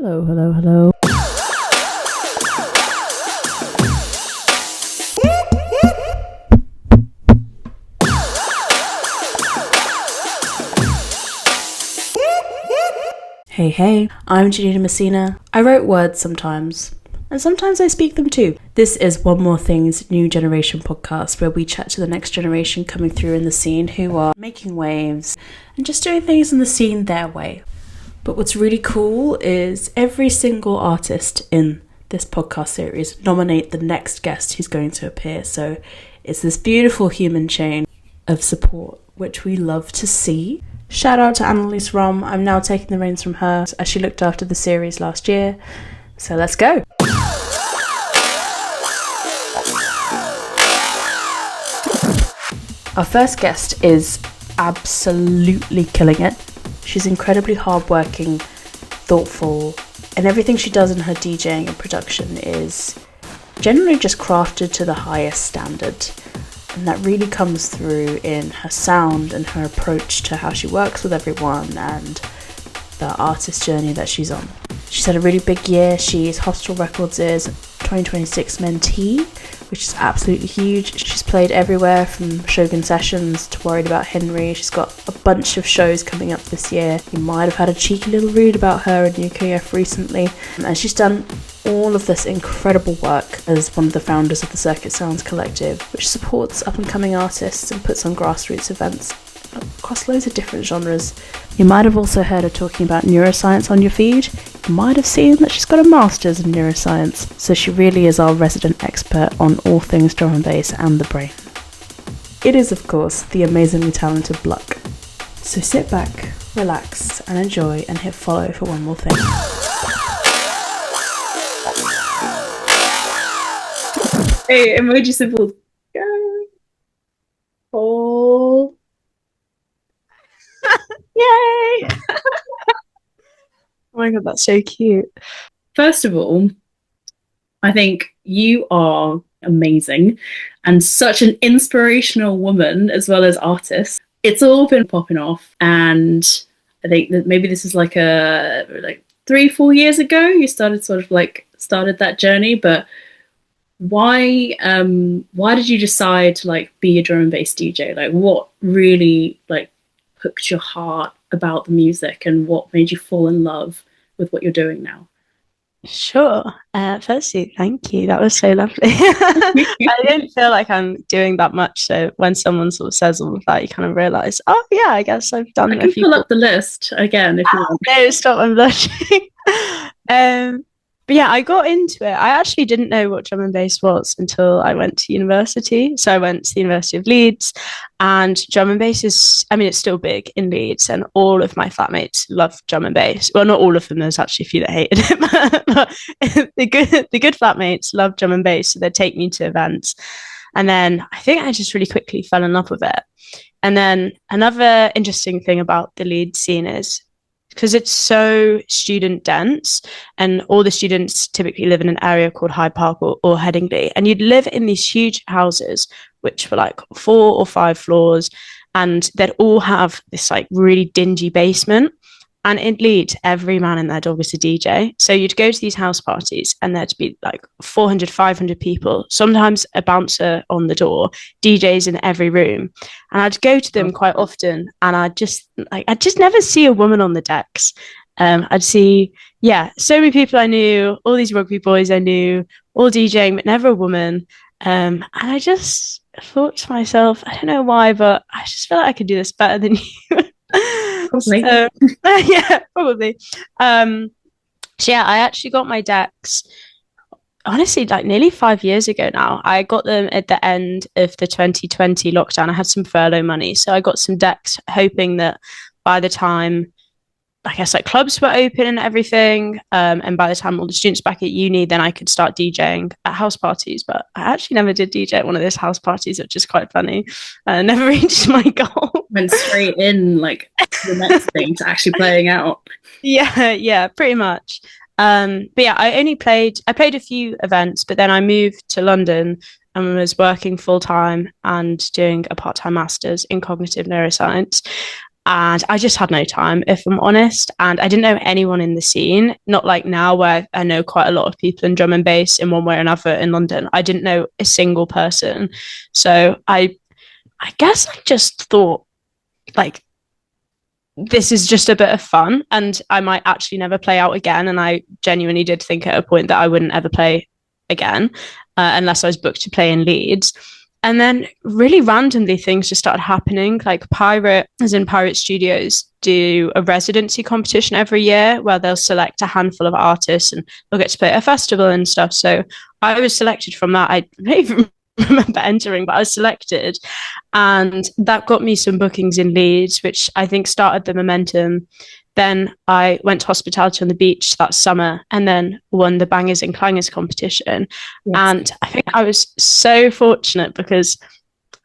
Hello, hello, hello. Hey, hey, I'm Gianina Mesina. I write words sometimes, and sometimes I speak them too. This is One More Thing's New Generation podcast, where we chat to the next generation coming through in the scene who are making waves and just doing things in the scene their way. But what's really cool is every single artist in this podcast series nominate the next guest who's going to appear. So it's this beautiful human chain of support, which we love to see. Shout out to Annalise Rom. I'm now taking the reins from her as she looked after the series last year. So let's go. Our first guest is absolutely killing it. She's incredibly hardworking, thoughtful, and everything she does in her DJing and production is generally just crafted to the highest standard. And that really comes through in her sound and her approach to how she works with everyone and the artist journey that she's on. She's had a really big year. She's Hostel Records' 2026 mentee, which is absolutely huge. She's played everywhere from Shogun Sessions to Worried About Henry. She's got a bunch of shows coming up this year. You might have had a cheeky little read about her in UKF recently. And she's done all of this incredible work as one of the founders of the Circuit Sounds Collective, which supports up-and-coming artists and puts on grassroots events across loads of different genres. You might have also heard her talking about neuroscience on your feed. You might have seen that she's got a master's in neuroscience, so she really is our resident expert on all things drum and bass and the brain. It is, of course, the amazingly talented Bluck. So sit back, relax, and enjoy, and hit follow for one more thing. Hey, emoji symbols. Go. Kool. Yay! Oh my god, that's so cute. First of all, I think you are amazing and such an inspirational woman as well as artist. It's all been popping off, and I think that maybe this is like 3-4 years ago you started that journey. But why did you decide to be a drum and bass DJ? What really hooked your heart about the music, and what made you fall in love with what you're doing now? Sure. Firstly, thank you. That was so lovely. I don't feel like I'm doing that much, so when someone sort of says all of that, you kind of realise, oh yeah, I guess I've done I can pull up the list again if you want. No, stop, I'm blushing. But yeah, I got into it. I actually didn't know what drum and bass was until I went to university. So I went to the University of Leeds, and drum and bass is, it's still big in Leeds, and all of my flatmates love drum and bass. Well, not all of them, there's actually a few that hated it, but the good flatmates love drum and bass, so they'd take me to events. And then I think I just really quickly fell in love with it. And then another interesting thing about the Leeds scene is, because it's so student dense, and all the students typically live in an area called Hyde Park or Headingley, and you'd live in these huge houses which were 4 or 5 floors, and they'd all have this really dingy basement. And in Leeds, every man and their dog was a DJ. So you'd go to these house parties and there'd be 400, 500 people, sometimes a bouncer on the door, DJs in every room. And I'd go to them quite often, and I'd just never see a woman on the decks. I'd see, so many people I knew, all these rugby boys I knew, all DJing, but never a woman. And I just thought to myself, I don't know why, but I just feel like I could do this better than you. Probably. Yeah, probably. So yeah, I actually got my decks, honestly, nearly 5 years ago now. I got them at the end of the 2020 lockdown. I had some furlough money, so I got some decks, hoping that by the time, I guess, clubs were open and everything, and by the time all the students back at uni, then I could start DJing at house parties. But I actually never did DJ at one of those house parties, which is quite funny. I never reached my goal. Went straight in the next thing to actually playing out. Yeah, pretty much. But yeah, I played a few events, but then I moved to London and was working full time and doing a part-time master's in cognitive neuroscience. And I just had no time, if I'm honest. And I didn't know anyone in the scene, not like now where I know quite a lot of people in drum and bass in one way or another in London. I didn't know a single person. So I guess I just thought like this is just a bit of fun and I might actually never play out again. And I genuinely did think at a point that I wouldn't ever play again unless I was booked to play in Leeds. And then really randomly things just started happening. Like Pirate, as in Pirate Studios, do a residency competition every year where they'll select a handful of artists and they'll get to play at a festival and stuff. So I was selected from that. I don't even remember entering, but I was selected. And that got me some bookings in Leeds, which I think started the momentum. Then I went to hospitality on the beach that summer and then won the Bangers and Clangers competition. Yes. And I think I was so fortunate because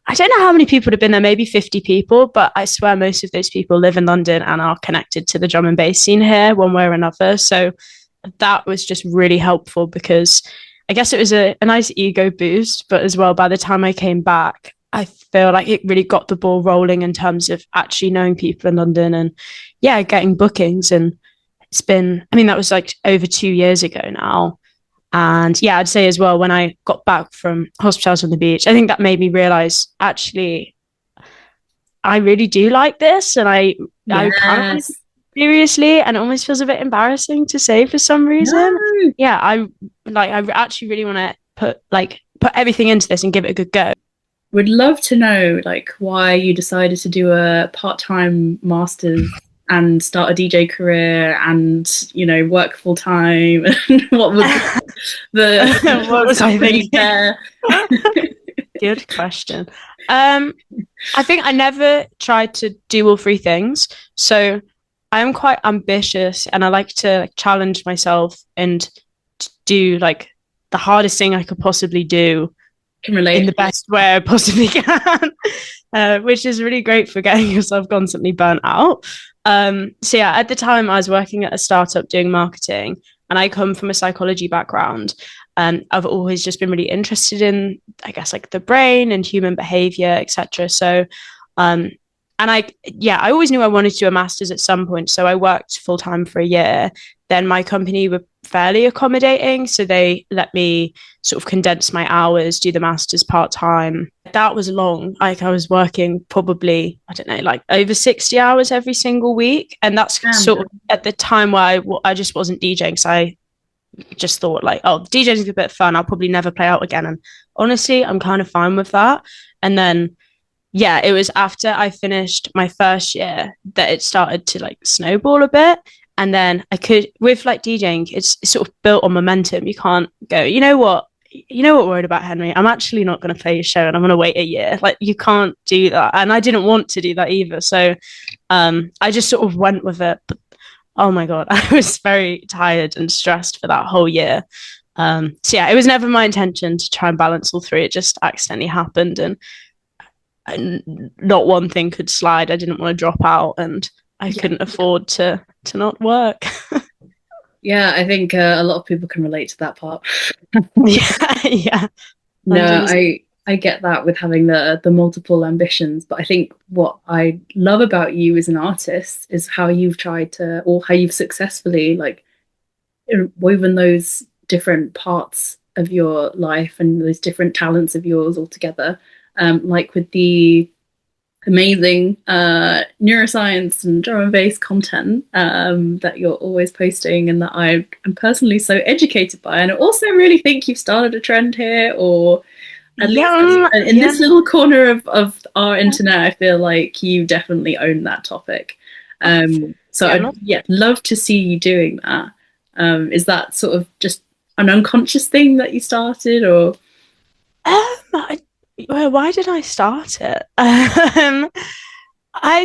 I don't know how many people have been there, maybe 50 people, but I swear most of those people live in London and are connected to the drum and bass scene here one way or another. So that was just really helpful because I guess it was a nice ego boost, but as well, by the time I came back, I feel like it really got the ball rolling in terms of actually knowing people in London and getting bookings. And it's been, I mean, that was like over 2 years ago now. And I'd say as well, when I got back from hospitality on the beach, I think that made me realize actually, I really do like this. And I kind of seriously, and it almost feels a bit embarrassing to say for some reason. No. I actually really want to put everything into this and give it a good go. Would love to know like why you decided to do a part-time master's and start a DJ career and work full-time and what was the what was I thinking there? Good question. I think I never tried to do all three things, so I am quite ambitious and I like to challenge myself and do like the hardest thing I could possibly do in the best way I possibly can, which is really great for getting yourself constantly burnt out. At the time I was working at a startup doing marketing and I come from a psychology background and I've always just been really interested in, I guess, like the brain and human behavior, etc. So and I always knew I wanted to do a master's at some point. So I worked full time for a year. Then my company were fairly accommodating. So they let me sort of condense my hours, do the master's part time. That was long. Like I was working probably, I don't know, like over 60 hours every single week. And that's sort of at the time where I just wasn't DJing. So I just thought like, oh, DJing is a bit fun. I'll probably never play out again. And honestly, I'm kind of fine with that. And then it was after I finished my first year that it started to like snowball a bit. And then I could, with like DJing, it's sort of built on momentum. You can't go, you know what worried about, Henry? I'm actually not going to play your show and I'm going to wait a year. Like you can't do that. And I didn't want to do that either. So I just sort of went with it. But, oh my God, I was very tired and stressed for that whole year. It was never my intention to try and balance all three. It just accidentally happened. And not one thing could slide. I didn't want to drop out and I couldn't afford to not work. I think a lot of people can relate to that part. Yeah. No, I get that with having the multiple ambitions, but I think what I love about you as an artist is how you've tried to, or how you've successfully like woven those different parts of your life and those different talents of yours all together. Like with the amazing neuroscience and drum and bass content that you're always posting and that I am personally so educated by. And I also really think you've started a trend here, or at least in this little corner of our internet, I feel like you definitely own that topic. So I'd love to see you doing that. Is that sort of just an unconscious thing that you started, or? Why did I start it? I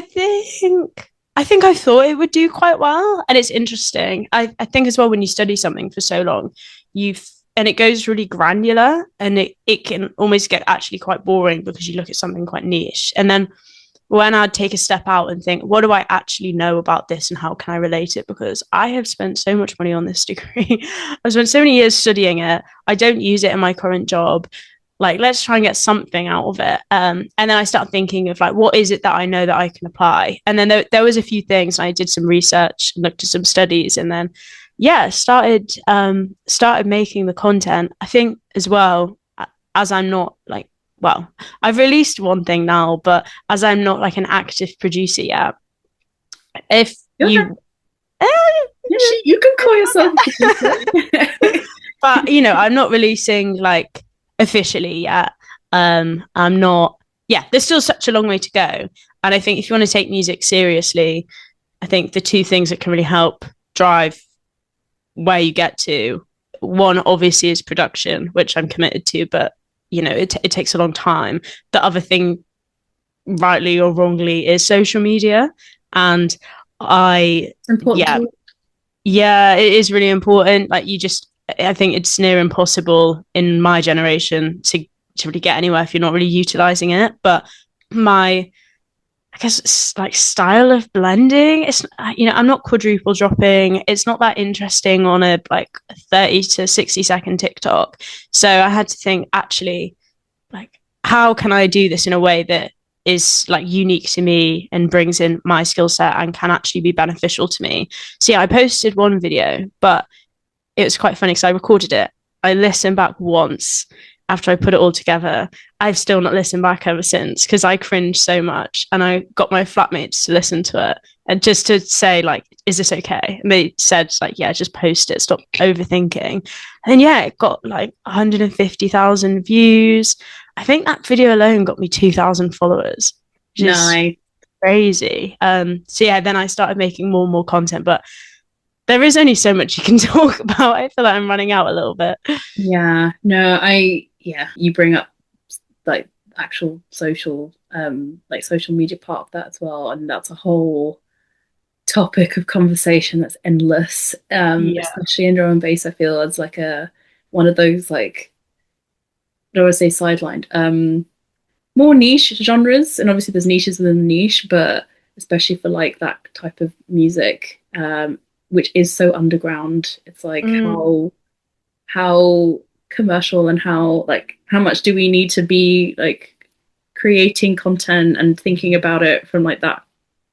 think I thought it would do quite well, and it's interesting. I think as well when you study something for so long, and it goes really granular, and it can almost get actually quite boring because you look at something quite niche, and then when I'd take a step out and think, what do I actually know about this and how can I relate it? Because I have spent so much money on this degree. I've spent so many years studying it. I don't use it in my current job. like let's try and get something out of it. And then I started thinking of like, what is it that I know that I can apply? And then there was a few things. I did some research and looked at some studies, and then started making the content. I think as well, as I'm not like, well, I've released one thing now, but as I'm not like an active producer yet, if you you can call yourself a producer. but I'm not releasing like officially yet. I'm not. Yeah, there's still such a long way to go, and I think if you want to take music seriously, I think the two things that can really help drive where you get to, one obviously is production, which I'm committed to, but it takes a long time. The other thing, rightly or wrongly, is social media, and important. yeah, it is really important. Like I think it's near impossible in my generation to really get anywhere if you're not really utilizing it. But I guess it's like style of blending. It's I'm not quadruple dropping. It's not that interesting on a like 30 to 60-second TikTok. So I had to think, actually, like, how can I do this in a way that is like unique to me and brings in my skill set and can actually be beneficial to me. So yeah, I posted one video, but it was quite funny because I recorded it. I listened back once after I put it all together. I've still not listened back ever since because I cringed so much, and I got my flatmates to listen to it and just to say like, is this okay? And they said like, yeah, just post it, stop overthinking. And yeah, it got like 150,000 views. I think that video alone got me 2,000 followers. Nice. Crazy. So yeah, then I started making more and more content, but there is only so much you can talk about. I feel like I'm running out a little bit. Yeah, no, you bring up like actual social media part of that as well, and that's a whole topic of conversation that's endless. Especially in drum and bass, I feel it's like one of those like, I don't want to say sidelined, more niche genres, and obviously there's niches within the niche, but especially for like that type of music, which is so underground. It's like how commercial and how much do we need to be like creating content and thinking about it from like that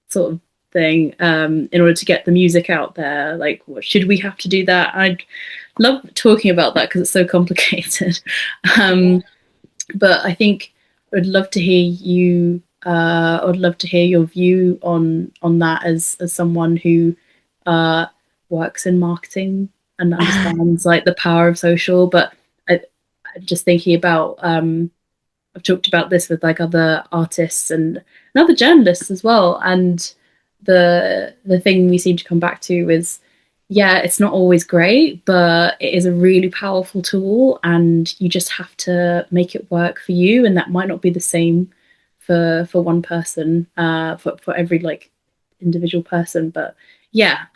sort of thing, in order to get the music out there. Like, what should we have to do that? I'd love talking about that because it's so complicated. But I think I'd love to hear you. I'd love to hear your view on that as someone who works in marketing and understands like the power of social. But I'm just thinking about, I've talked about this with like other artists and other journalists as well, and the thing we seem to come back to is, yeah, it's not always great, but it is a really powerful tool, and you just have to make it work for you. And that might not be the same for one person, for every like individual person. But yeah,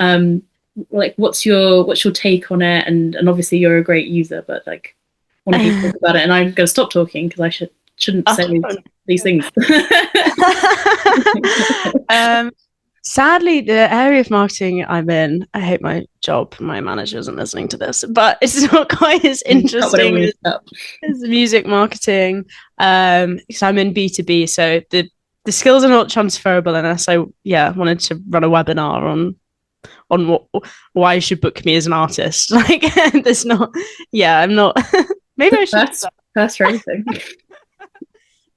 like what's your take on it? And obviously you're a great user, but like, want to talk about it. And I'm going to stop talking because I shouldn't say these things. Sadly, the area of marketing I'm in, I hate my job. My manager isn't listening to this, but it's not quite as interesting as music marketing. Because I'm in B2B, so the skills are not transferable unless I wanted to run a webinar on why you should book me as an artist. Like, there's not. Yeah, I'm not. Maybe I should. That's anything.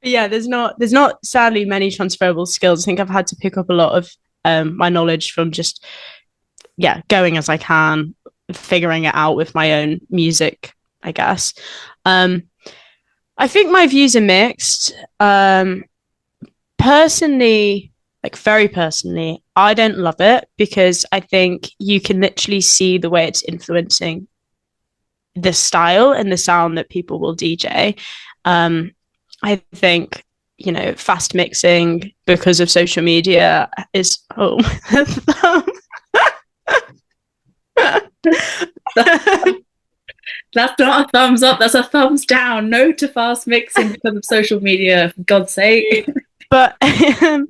Yeah, there's not sadly many transferable skills. I think I've had to pick up a lot of my knowledge from just going as I can, figuring it out with my own music, I guess. I think my views are mixed. Personally, like very personally, I don't love it because I think you can literally see the way it's influencing the style and the sound that people will DJ. I think, fast mixing because of social media is That's not a thumbs up, that's a thumbs down. No to fast mixing because of social media, for God's sake. But I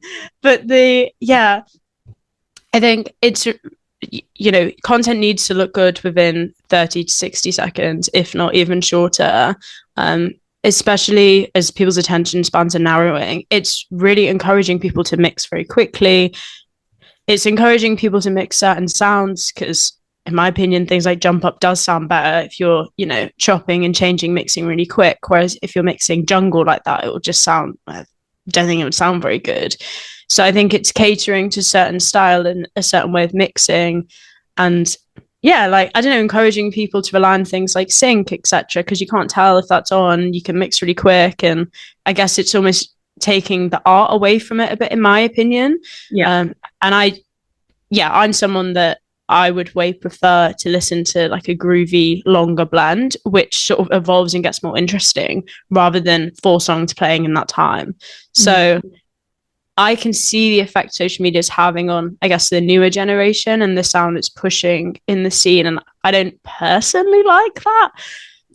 think it's, content needs to look good within 30 to 60 seconds, if not even shorter. especially as people's attention spans are narrowing, it's really encouraging people to mix very quickly. It's encouraging people to mix certain sounds because, in my opinion, things like jump up does sound better if you're, chopping and changing, mixing really quick. Whereas if you're mixing jungle like that, it will just sound, I don't think it would sound very good. So I think it's catering to a certain style and a certain way of mixing. And yeah, like, I don't know, encouraging people to rely on things like sync, etc., because you can't tell if that's on. You can mix really quick. And I guess it's almost taking the art away from it a bit, in my opinion. Yeah. And I'm someone that I would way prefer to listen to like a groovy, longer blend, which sort of evolves and gets more interesting rather than 4 songs playing in that time. So I can see the effect social media is having on, I guess, the newer generation and the sound it's pushing in the scene. And I don't personally like that.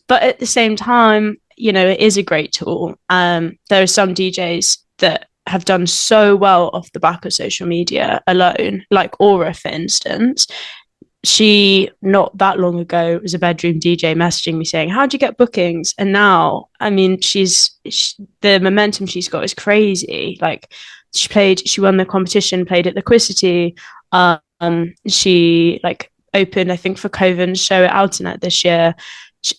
But at the same time, it is a great tool. There are some DJs that have done so well off the back of social media alone, like Aura, for instance. She, not that long ago, was a bedroom DJ messaging me saying, "How'd you get bookings?" And now, I mean, the momentum she's got is crazy. Like, she won the competition, played at the Quicity. She like opened, I think, for Coven's show at Alternate this year,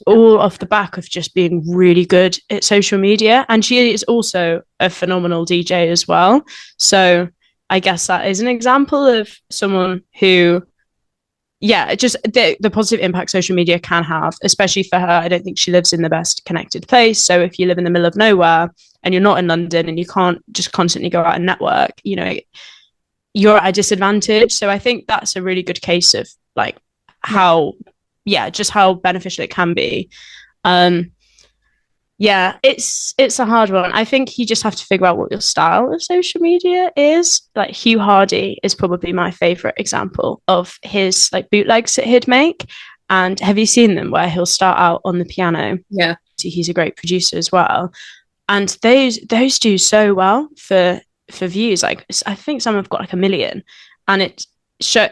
all off the back of just being really good at social media. And she is also a phenomenal DJ as well. So I guess that is an example of someone who, just the positive impact social media can have, especially for her. I don't think she lives in the best connected place. So if you live in the middle of nowhere and you're not in London and you can't just constantly go out and network, you're at a disadvantage. So I think that's a really good case of like just how beneficial it can be. It's a hard one. I think you just have to figure out what your style of social media is. Like Hugh Hardy is probably my favorite example of his like bootlegs that he'd make. And have you seen them where he'll start out on the piano? Yeah. He's a great producer as well. And those do so well for views. Like I think some have got like 1 million. And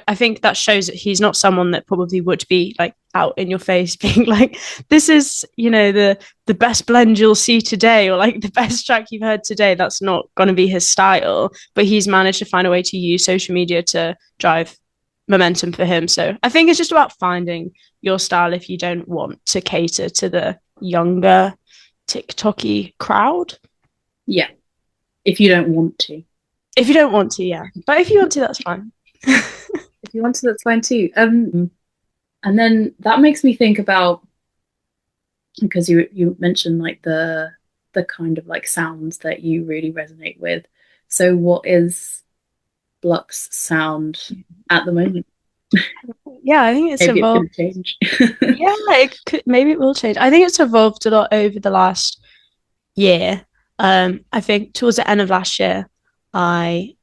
I think that shows that he's not someone that probably would be like out in your face being like, this is, the best blend you'll see today, or like the best track you've heard today. That's not going to be his style, but he's managed to find a way to use social media to drive momentum for him. So I think it's just about finding your style if you don't want to cater to the younger TikTok-y crowd. Yeah. If you don't want to. Yeah. But if you want to, that's fine. If you want to, that's fine too. And then that makes me think about, because you mentioned like the kind of like sounds that you really resonate with. So what is Bluck's sound at the moment? Yeah, I think it's evolved. Change. Maybe it will change. I think it's evolved a lot over the last year. I think towards the end of last year, I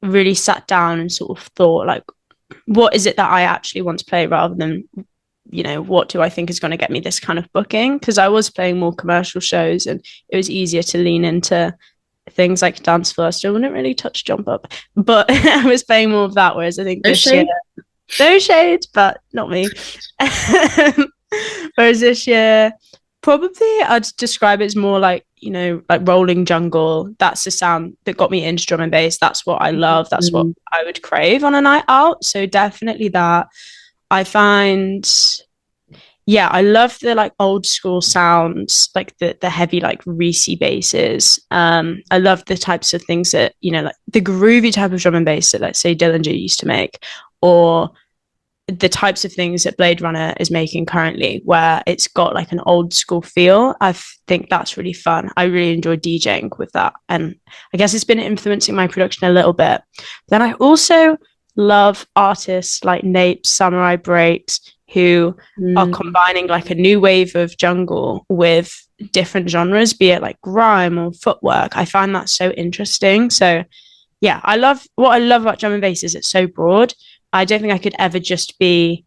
really sat down and sort of thought like, what is it that I actually want to play rather than, what do I think is going to get me this kind of booking? Because I was playing more commercial shows and it was easier to lean into things like dance floor. I still wouldn't really touch jump up, but I was playing more of that. Whereas I think this year, no shade, but not me. Whereas this year, probably I'd describe it as more like, like rolling jungle. That's the sound that got me into drum and bass. That's what I love. That's what I would crave on a night out. So definitely that. I find, I love the like old school sounds, like the heavy like Reese basses. I love the types of things that, like the groovy type of drum and bass that, let's say, Dillinger used to make, or the types of things that Blade Runner is making currently, where it's got like an old school feel. I think that's really fun. I really enjoy DJing with that. And I guess it's been influencing my production a little bit. Then I also love artists like Nape, Samurai Breaks, who are combining like a new wave of jungle with different genres, be it like grime or footwork. I find that so interesting. So yeah, what I love about drum and bass is it's so broad. I don't think I could ever just be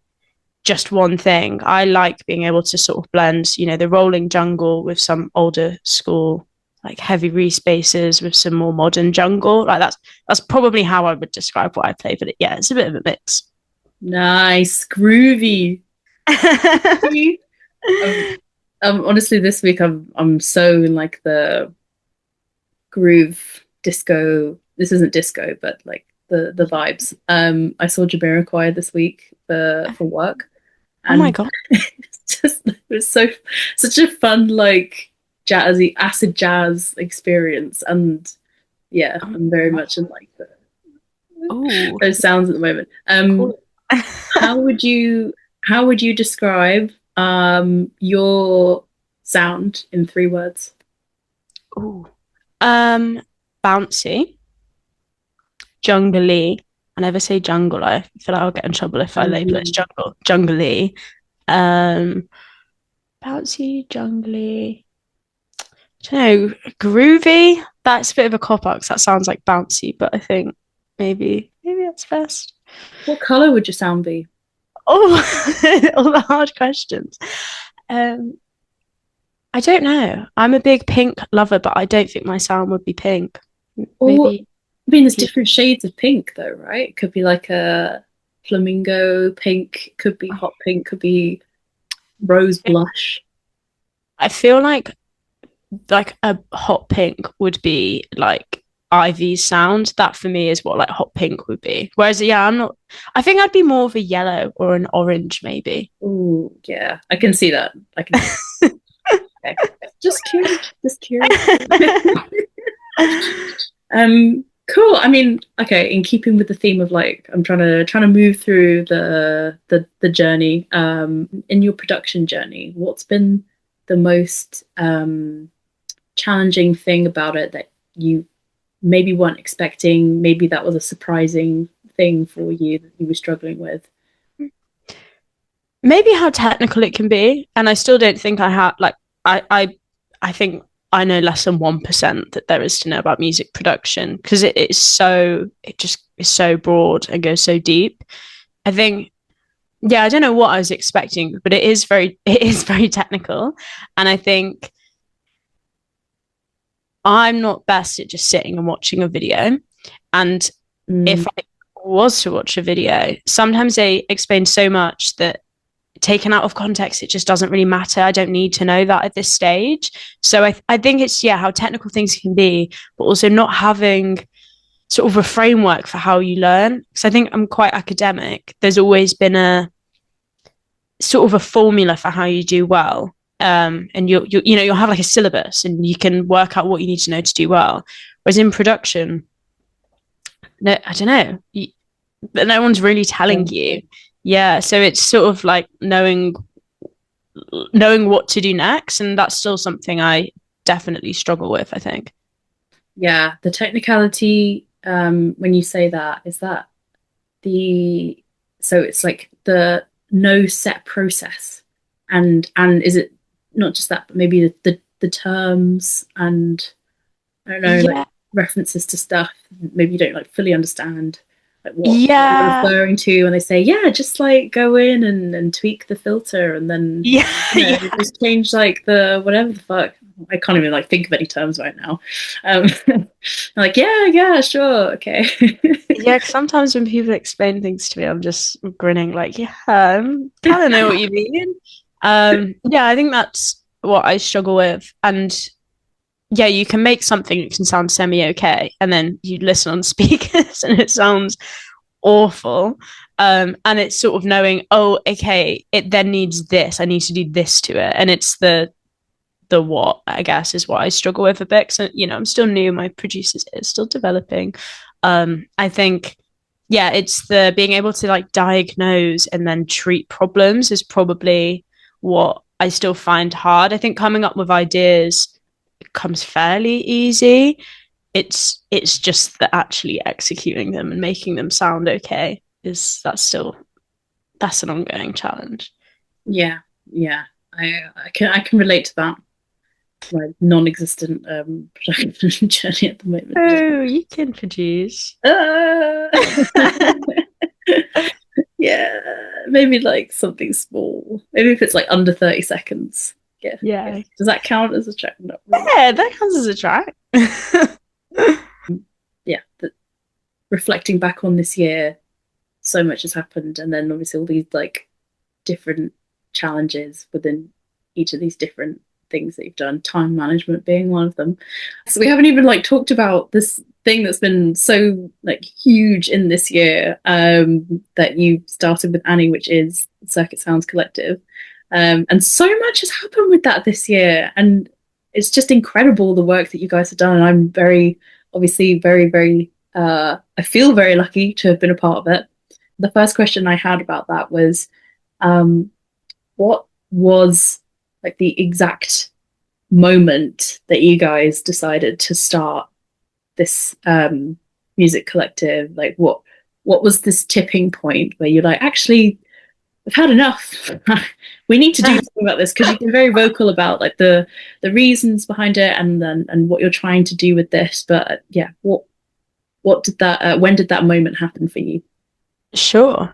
just one thing. I like being able to sort of blend, the rolling jungle with some older school, like heavy Reese basses with some more modern jungle. Like that's probably how I would describe what I play. But it's a bit of a mix. Nice, groovy. Honestly, this week I'm so in like the groove disco. This isn't disco, but like the vibes. I saw Jamiroquai this week for work, Oh my and God. it was so such a fun like jazzy acid jazz experience. And yeah, Oh, I'm very much in like oh, those sounds at the moment. cool. How would you describe your sound in 3 words? Ooh. Um, Bouncy, jungly. I never say jungle. I feel like I'll get in trouble if I label it as jungle. Jungly. Um, Bouncy, jungly. I don't know, groovy. That's a bit of a cop out 'cause that sounds like bouncy, but I think maybe that's best. What color would your sound be? Oh, all the hard questions. Um, I don't know. I'm a big pink lover, but I don't think my sound would be pink. Or Maybe I mean, there's you. different shades of pink, though, right? It could be like a flamingo pink, could be hot pink, could be rose blush. I feel like a hot pink would be like Ivy's sound. That for me is what like hot pink would be. Whereas yeah, I'm not. I think I'd be more of a yellow or an orange maybe. Oh, yeah, I can see that. I can see. Okay. Just curious. Just curious. Cool. I mean, okay, in keeping with the theme of like I'm trying to move through the journey, in your production journey, what's been the most challenging thing about it that you maybe weren't expecting, maybe that was a surprising thing for you that you were struggling with? Maybe how technical it can be, and I still don't think I have like I think I know less than 1% that there is to know about music production because it just is so broad and goes so deep. I think yeah, I don't know what I was expecting, but it is very technical, and I think I'm not best at just sitting and watching a video. And Mm, if I was to watch a video, sometimes they explain so much that taken out of context, it just doesn't really matter. I don't need to know that at this stage. So I think it's, yeah, how technical things can be, but also not having sort of a framework for how you learn. Because I think I'm quite academic. There's always been a sort of a formula for how you do well. And you'll have like a syllabus and you can work out what you need to know to do well. Whereas in production, no, I don't know. No one's really yeah. telling you. Yeah, so it's sort of like knowing what to do next, and that's still something I definitely struggle with, I think. Yeah, the technicality, when you say that, is that the so it's like the no set process, and is it not just that, but maybe the terms and I don't know, like Yeah. references to stuff maybe you don't like fully understand like what they're Yeah. referring to when they say, yeah, just like go in and tweak the filter and then Yeah. Yeah. just change like the whatever the fuck. I can't even like think of any terms right now. I'm like, yeah, sure, okay. Yeah, 'cause sometimes when people explain things to me, I'm just grinning, like, yeah, I kind of know what you mean. Yeah, I think that's what I struggle with. And yeah, you can make something that can sound semi okay, and then you listen on speakers and it sounds awful. And it's sort of knowing, oh, okay, it then needs this. I need to do this to it. And it's the what, I guess, is what I struggle with a bit. So, I'm still new. My producers is still developing. I think, yeah, it's the being able to like diagnose and then treat problems is probably what I still find hard. I think coming up with ideas comes fairly easy. It's just the actually executing them and making them sound okay is that's an ongoing challenge. Yeah, yeah. I can relate to that. My non-existent production journey at the moment. Oh, you can produce. Uh, yeah, maybe like something small. Maybe if it's like under 30 seconds. Yeah. Yeah. Does that count as a track? Not really. Yeah, that counts as a track. Yeah. Reflecting back on this year, so much has happened, and then obviously all these like different challenges within each of these different things that you've done, time management being one of them. So we haven't even like talked about this thing that's been so like huge in this year, that you started with Annie, which is Circuit Sounds Collective. And so much has happened with that this year, and it's just incredible the work that you guys have done. And I'm very, obviously, very, I feel very lucky to have been a part of it. The first question I had about that was, what was like the exact moment that you guys decided to start this music collective? Like, what was this tipping point where you're like, actually, we've had enough. We need to do something about this, because you've been very vocal about like the reasons behind it and what you're trying to do with this. But yeah, what did that when did that moment happen for you? Sure.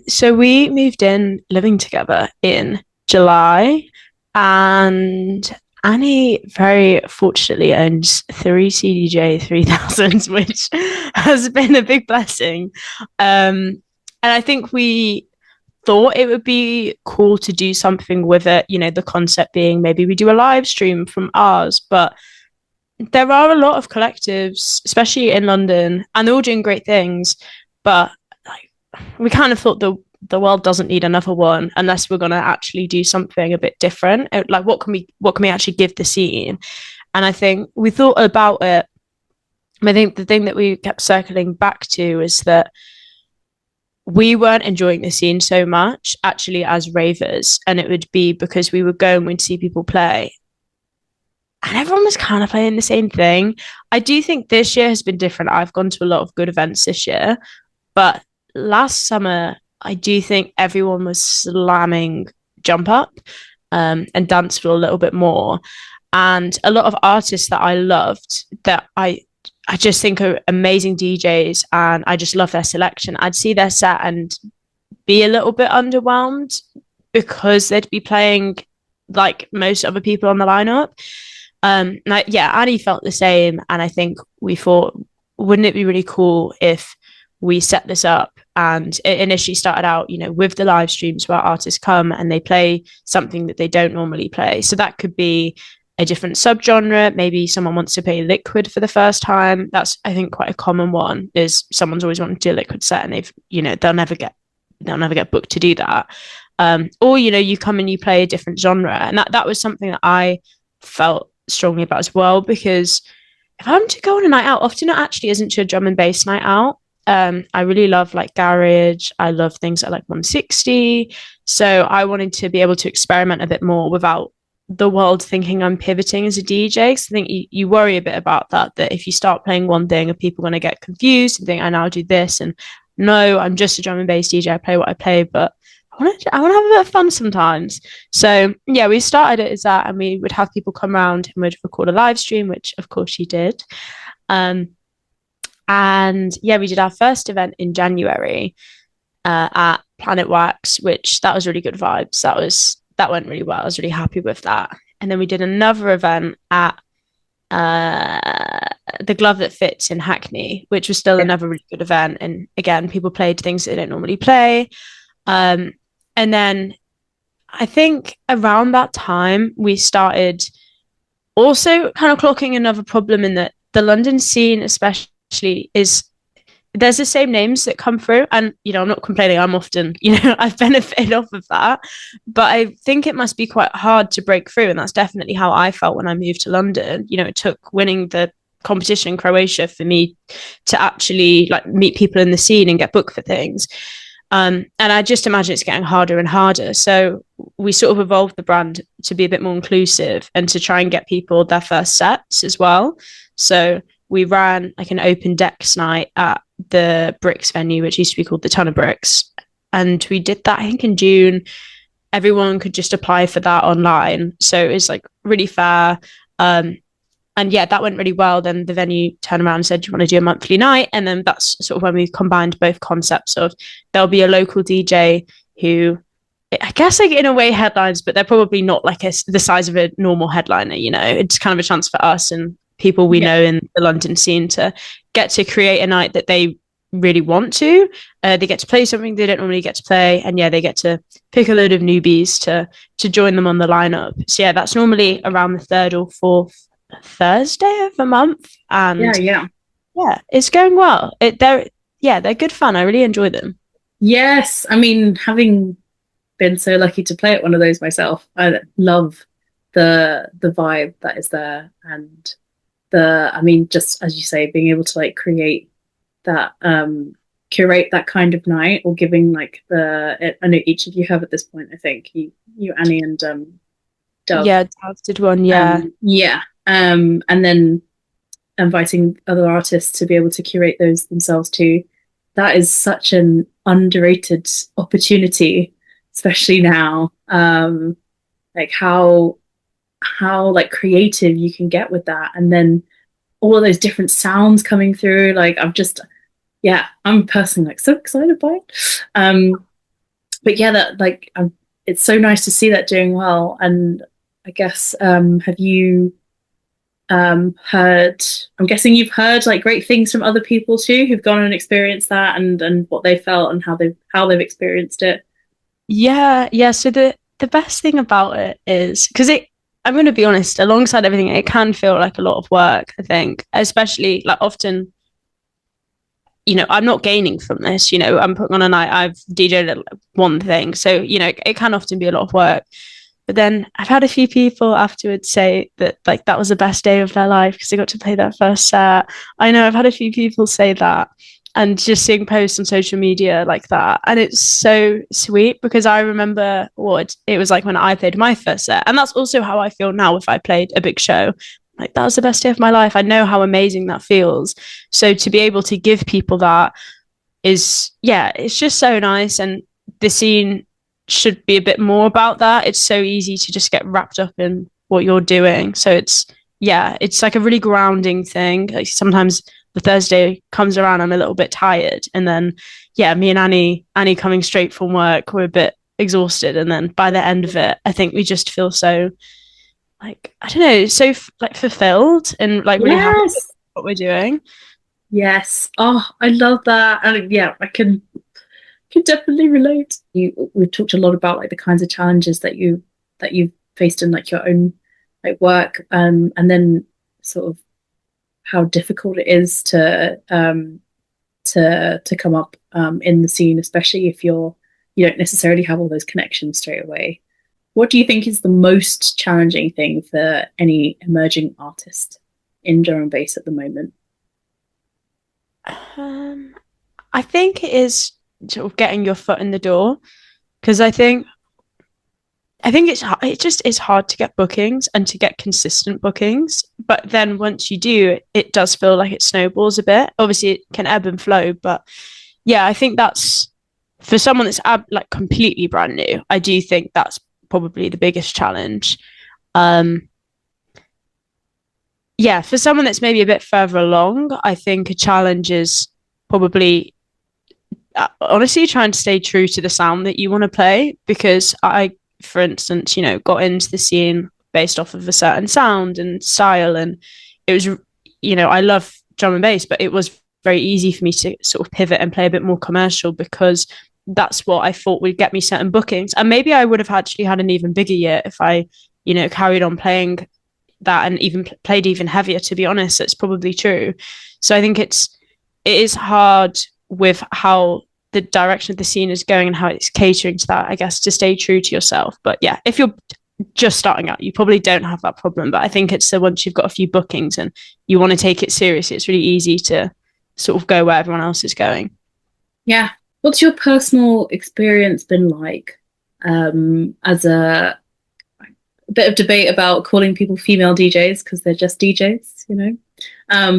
So we moved in living together in July, and Annie very fortunately owns three CDJ 3000s, which has been a big blessing. And I think we thought it would be cool to do something with it, you know, the concept being maybe we do a live stream from ours, but there are a lot of collectives, especially in London, and they're all doing great things, but like we kind of thought the world doesn't need another one unless we're going to actually do something a bit different. Like what can we actually give the scene? And I think we thought about it. I think the thing that we kept circling back to is that we weren't enjoying the scene so much actually as ravers, and it would be because we would go and we'd see people play and everyone was kind of playing the same thing. I do think this year has been different. I've gone to a lot of good events this year, but last summer I do think everyone was slamming jump up, and dance floor a little bit more, and a lot of artists that I loved that I just think are amazing DJs, and I just love their selection. I'd see their set and be a little bit underwhelmed because they'd be playing like most other people on the lineup. Yeah, Annie felt the same, and I think we thought, wouldn't it be really cool if we set this up? And it initially started out, you know, with the live streams where artists come and they play something that they don't normally play. So that could be a different subgenre. Maybe someone wants to play liquid for the first time. That's, I think, quite a common one, is someone's always wanted to do a liquid set and they've, you know, they'll never get booked to do that. Or, you know, you come and you play a different genre. And that was something that I felt strongly about as well, because if I'm to go on a night out, often it actually isn't your drum and bass night out. I really love like garage. I love things that like 160. So I wanted to be able to experiment a bit more without the world thinking I'm pivoting as a DJ. Because I think you worry a bit about that if you start playing one thing, are people going to get confused and think I now do this? And no, I'm just a drum and bass DJ. I play what I play, but I want to have a bit of fun sometimes. So yeah, we started it as that, and we would have people come around and we'd record a live stream, which of course you did. And yeah, we did our first event in January at Planet Wax, which that was really good vibes. That went really well. I was really happy with that. And then we did another event at the Glove That Fits in Hackney, which was still another really good event. And again, people played things they don't normally play. And then I think around that time we started also kind of clocking another problem in that the London scene especially is there's the same names that come through, and you know, I'm not complaining, I'm often, you know, I've benefited off of that, but I think it must be quite hard to break through, and that's definitely how I felt when I moved to London. You know, it took winning the competition in Croatia for me to actually like meet people in the scene and get booked for things. And I just imagine it's getting harder and harder. So we sort of evolved the brand to be a bit more inclusive and to try and get people their first sets as well. So we ran like an open decks night at the Bricks venue, which used to be called the Ton of Bricks. And we did that, I think, in June. Everyone could just apply for that online. So it was like really fair. And yeah, that went really well. Then the venue turned around and said, do you want to do a monthly night? And then that's sort of when we combined both concepts of there'll be a local DJ who, I guess like in a way headlines, but they're probably not like the size of a normal headliner, you know. It's kind of a chance for us and people we know in the London scene to get to create a night that they really want to. They get to play something they don't normally get to play, and yeah, they get to pick a load of newbies to join them on the lineup. So yeah, that's normally around the third or fourth Thursday of the month, Yeah, and yeah. yeah, it's going well. They're good fun. I really enjoy them. Yes, I mean, having been so lucky to play at one of those myself, I love the vibe that is there, and I mean, just as you say, being able to like create that, curate that kind of night, or giving like I know each of you have at this point, I think you Annie and Dove. Yeah, Taz did one. Yeah, Yeah. And then inviting other artists to be able to curate those themselves too. That is such an underrated opportunity, especially now. Like how like creative you can get with that, and then all of those different sounds coming through. Like I'm personally like so excited by it. But yeah, that like it's so nice to see that doing well. And I guess have you heard, I'm guessing you've heard like great things from other people too who've gone and experienced that, and what they felt and how they've experienced it. yeah. So the best thing about it is because it. I'm going to be honest. Alongside everything, it can feel like a lot of work. I think, especially like often I'm not gaining from this. I'm putting on a night, I've DJed one thing. So, it can often be a lot of work. But then I've had a few people afterwards say that like that was the best day of their life because they got to play their first set. I know I've had a few people say that, and just seeing posts on social media like that. And it's so sweet because I remember what it was like when I played my first set. And that's also how I feel now if I played a big show. Like that was the best day of my life. I know how amazing that feels. So to be able to give people that is, yeah, it's just so nice. And the scene should be a bit more about that. It's so easy to just get wrapped up in what you're doing. So it's like a really grounding thing. Like sometimes the Thursday comes around, I'm a little bit tired. And then, yeah, me and Annie coming straight from work, we're a bit exhausted. And then by the end of it, I think we just feel so like, I don't know, so like fulfilled and like really happy with Yes. what we're doing. Yes. Oh, I love that. And yeah, I can definitely relate. We've talked a lot about like the kinds of challenges that you've faced in like your own like work, and then sort of how difficult it is to come up in the scene, especially if you don't necessarily have all those connections straight away. What do you think is the most challenging thing for any emerging artist in drum and bass at the moment? I think it is sort of getting your foot in the door because I think it just is hard to get bookings and to get consistent bookings. But then once you do, it does feel like it snowballs a bit. Obviously, it can ebb and flow, but yeah, I think that's for someone that's like completely brand new. I do think that's probably the biggest challenge. Um, yeah, for someone that's maybe a bit further along, I think a challenge is probably honestly trying to stay true to the sound that you want to play because for instance, got into the scene based off of a certain sound and style. And it was, I love drum and bass, but it was very easy for me to sort of pivot and play a bit more commercial because that's what I thought would get me certain bookings. And maybe I would have actually had an even bigger year if I, carried on playing that and even played even heavier, to be honest. It's probably true. So I think it is hard with how the direction of the scene is going and how it's catering to that, I guess, to stay true to yourself. But yeah, if you're just starting out, you probably don't have that problem. But I think it's once you've got a few bookings and you want to take it seriously, it's really easy to sort of go where everyone else is going. Yeah. What's your personal experience been like, as a bit of debate about calling people female DJs because they're just DJs,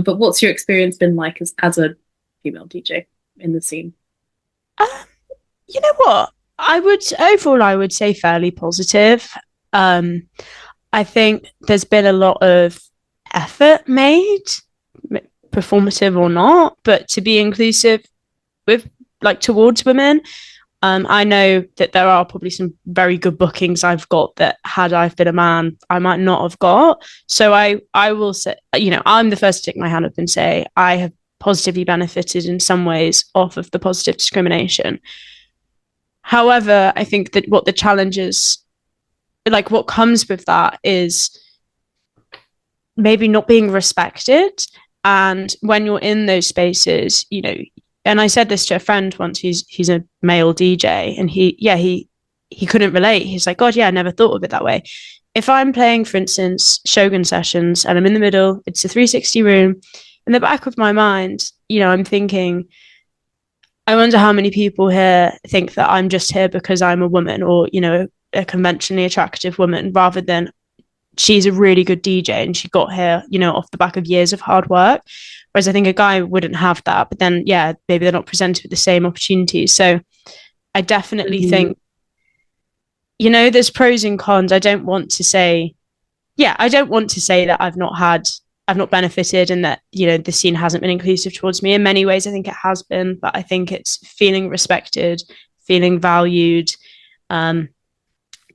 but what's your experience been like as a female DJ in the scene? Um, you know what? I would say fairly positive. Um, I think there's been a lot of effort made, performative or not, but to be inclusive with like towards women. I know that there are probably some very good bookings I've got that had I been a man, I might not have got. So I will say, I'm the first to stick my hand up and say I have positively benefited in some ways off of the positive discrimination. However, I think that what the challenges, like what comes with that, is maybe not being respected. And when you're in those spaces, you know, and I said this to a friend once, he's a male DJ, and he couldn't relate. He's like, God, yeah, I never thought of it that way. If I'm playing, for instance, Shogun sessions and I'm in the middle, it's a 360 room. In the back of my mind, you know, I'm thinking, I wonder how many people here think that I'm just here because I'm a woman, or, you know, a conventionally attractive woman, rather than she's a really good DJ and she got here, you know, off the back of years of hard work. Whereas I think a guy wouldn't have that, but then, yeah, maybe they're not presented with the same opportunities. So I definitely think, you know, there's pros and cons. I don't want to say that I've not benefited, and that, you know, the scene hasn't been inclusive towards me. In many ways, I think it has been, but I think it's feeling respected, feeling valued. That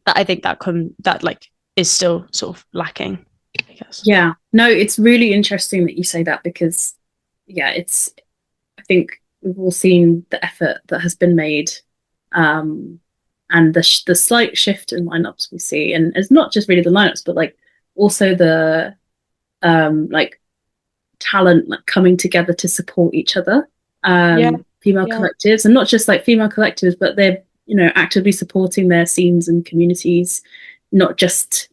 I think that like is still sort of lacking, I guess. Yeah, no, it's really interesting that you say that, because yeah, I think we've all seen the effort that has been made, and the slight shift in lineups we see, and it's not just really the lineups, but like also the like talent like coming together to support each other, female collectives, and not just like female collectives, but they're, you know, actively supporting their scenes and communities, not just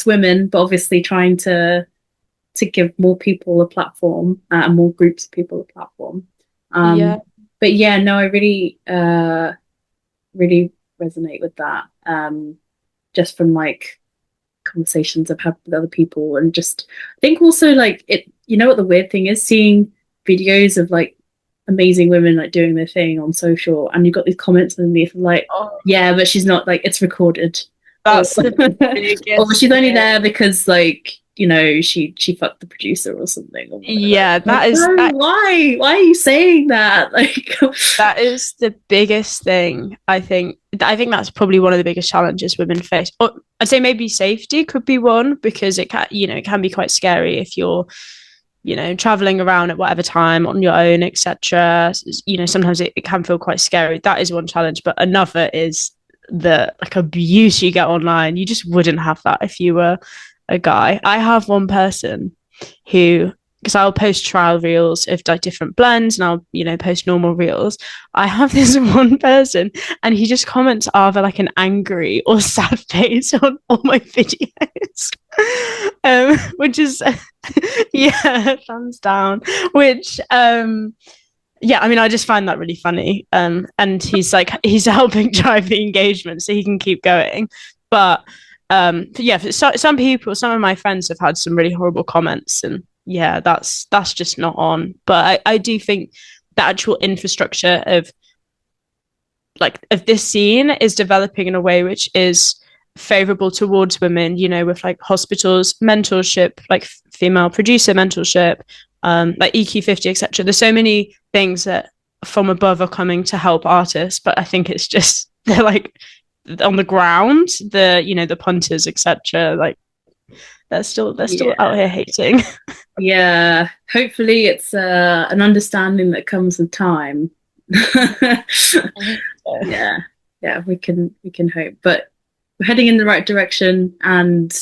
women, but obviously trying to give more people a platform, and more groups of people a platform. But yeah, no, I really really resonate with that, just from like conversations I've had with other people, and just I think also like it, you know what the weird thing is, seeing videos of like amazing women like doing their thing on social, and you've got these comments underneath like, yeah, but she's not, like, it's recorded, That's the biggest or she's only there because, like, you know, she fucked the producer or something, or yeah, that like, is no, that, why are you saying that? Like, that is the biggest thing. I think that's probably one of the biggest challenges women face. Or I'd say maybe safety could be one, because it can, you know, it can be quite scary if you're, you know, traveling around at whatever time on your own, etc. You know, sometimes it can feel quite scary. That is one challenge, but another is the like abuse you get online. You just wouldn't have that if you were a guy. I have one person who, because I'll post trial reels of like different blends, and I'll, you know, post normal reels. I have this one person, and he just comments either like an angry or sad face on all my videos, which is yeah, thumbs down. Which yeah, I mean, I just find that really funny. And he's helping drive the engagement so he can keep going. But yeah, some people, some of my friends have had some really horrible comments, and yeah, that's just not on. But I do think the actual infrastructure of this scene is developing in a way which is favorable towards women, you know, with like hospitals, mentorship, like female producer mentorship, like EQ50, etc. There's so many things that from above are coming to help artists, but I think it's just they're like on the ground, the, you know, the punters, etc. Like they're still out here hating. yeah, hopefully it's an understanding that comes with time. yeah, we can hope, but we're heading in the right direction, and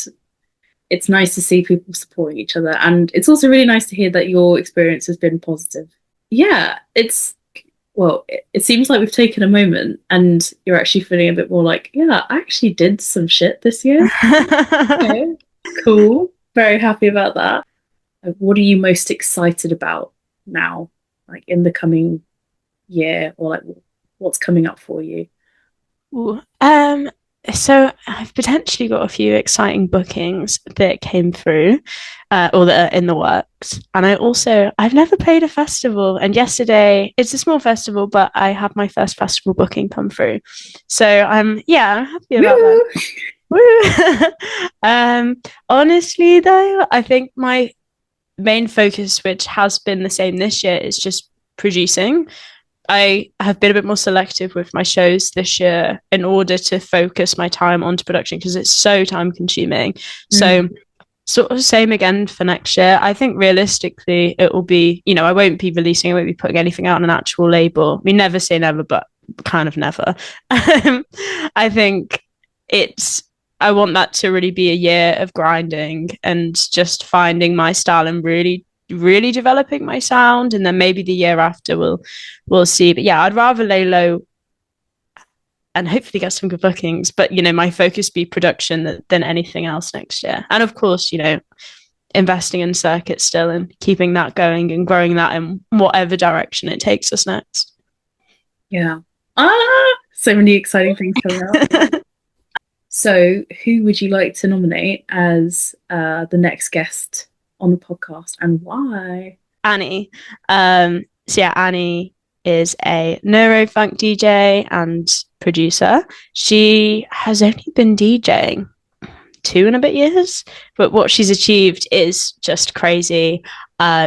it's nice to see people supporting each other, and it's also really nice to hear that your experience has been positive. Yeah, it seems like we've taken a moment and you're actually feeling a bit more like, yeah, I actually did some shit this year. Okay, cool, very happy about that. What are you most excited about now, like in the coming year, or like what's coming up for you? Ooh, so I've potentially got a few exciting bookings that came through, or that are in the works. And I've never played a festival, and yesterday, it's a small festival, but I had my first festival booking come through. So I'm happy about that. Woo! Honestly though, I think my main focus, which has been the same this year, is just producing. I have been a bit more selective with my shows this year in order to focus my time onto production, because it's so time consuming. So sort of same again for next year. I think realistically it will be, I won't be releasing, I won't be putting anything out on an actual label. I mean, never say never, but kind of never. I think I want that to really be a year of grinding and just finding my style and really, really developing my sound. And then maybe the year after we'll see. But yeah, I'd rather lay low and hopefully get some good bookings. But, my focus be production than anything else next year. And of course, investing in circuits still and keeping that going and growing that in whatever direction it takes us next. Yeah. So many exciting things coming up. So who would you like to nominate as the next guest on the podcast, and why? Annie. So yeah, Annie is a neurofunk DJ and producer. She has only been DJing 2 and a bit years, but what she's achieved is just crazy.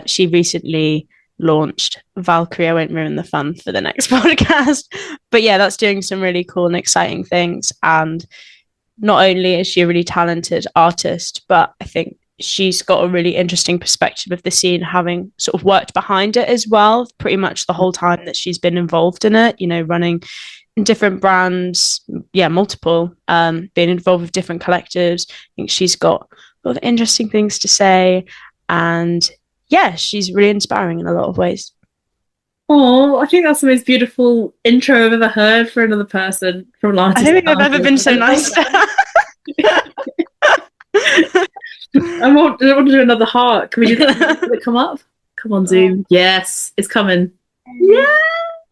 She recently launched Valkyrie. I won't ruin the fun for the next podcast, but yeah, that's doing some really cool and exciting things. And not only is she a really talented artist, but I think she's got a really interesting perspective of the scene, having sort of worked behind it as well, pretty much the whole time that she's been involved in it, running different brands, multiple, being involved with different collectives. I think she's got a lot of interesting things to say, and yeah, she's really inspiring in a lot of ways. Oh, I think that's the most beautiful intro I've ever heard for another person from an artist. I don't think I've ever been so nice. I want to do another heart. Can we do that? Will it come up? Come on, Zoom. Yes, it's coming. Yeah.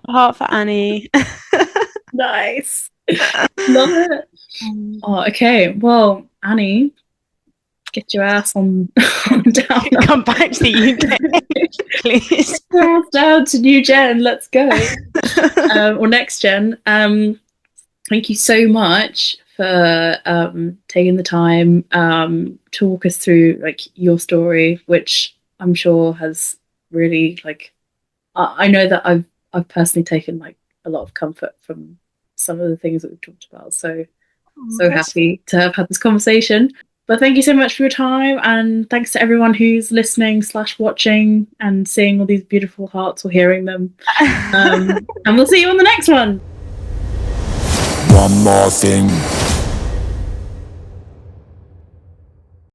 Heart for Annie. Nice. Love it. Oh, okay. Well, Annie, get your ass on down. Come back to the UK, please. Down to new gen. Let's go. Or next gen. Thank you so much for taking the time to walk us through your story, which I'm sure has really I know that I've personally taken a lot of comfort from some of the things that we've talked about. So happy to have had this conversation. But thank you so much for your time, and thanks to everyone who's listening / watching and seeing all these beautiful hearts or hearing them. And we'll see you on the next one. One more thing.